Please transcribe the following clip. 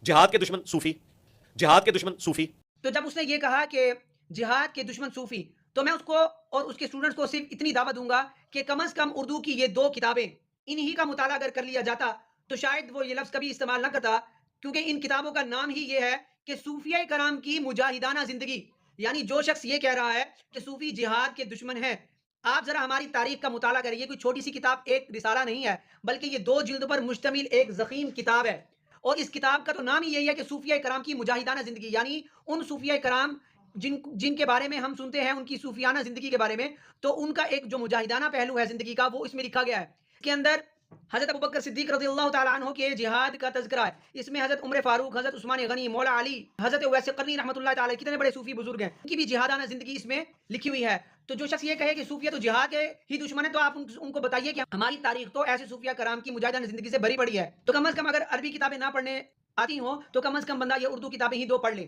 جہاد کے دشمن صوفی، جہاد کے دشمن صوفی. تو جب اس نے یہ کہا کہ جہاد کے دشمن صوفی، تو میں اس کو اور اس کے اسٹوڈنٹس کو صرف اتنی دعوت دوں گا کہ کم از کم اردو کی یہ 2 کتابیں انہی کا مطالعہ اگر کر لیا جاتا تو شاید وہ یہ لفظ کبھی استعمال نہ کرتا، کیونکہ ان کتابوں کا نام ہی یہ ہے کہ صوفیہ کرام کی مجاہدانہ زندگی. یعنی جو شخص یہ کہہ رہا ہے کہ صوفی جہاد کے دشمن ہیں، آپ ذرا ہماری تاریخ کا مطالعہ کریں. یہ کوئی چھوٹی سی کتاب ایک رسالہ نہیں ہے، بلکہ یہ 2 جلد پر مشتمل ایک ضخیم کتاب ہے. اور اس کتاب کا تو نام ہی یہی ہے کہ صوفیہ کرام کی مجاہدانہ زندگی، یعنی ان صوفیہ کرام جن کے بارے میں ہم سنتے ہیں ان کی صوفیانہ زندگی کے بارے میں، تو ان کا ایک جو مجاہدانہ پہلو ہے زندگی کا وہ اس میں لکھا گیا ہے. اس کے اندر حضرت ابوبکر صدیق رضی اللہ تعالیٰ عنہ کے جہاد کا تذکرہ ہے. اس میں حضرت عمر فاروق، حضرت عثمان غنی، مولا علی، حضرت اویس قرنی رحمۃ اللہ تعالیٰ، کتنے بڑے صوفی بزرگ ہیں، ان کی بھی جہادانہ زندگی اس میں لکھی ہوئی ہے. تو جو شخص یہ کہے کہ صوفیہ تو جہاد کے ہی دشمن ہے، تو آپ ان کو بتائیے کہ ہماری تاریخ تو ایسے صوفیہ کرام کی مجاہدانہ زندگی سے بھری پڑی ہے. تو کم از کم اگر عربی کتابیں نہ پڑھنے آتی ہوں تو کم از کم بندہ یہ اردو کتابیں ہی 2 پڑھ لے.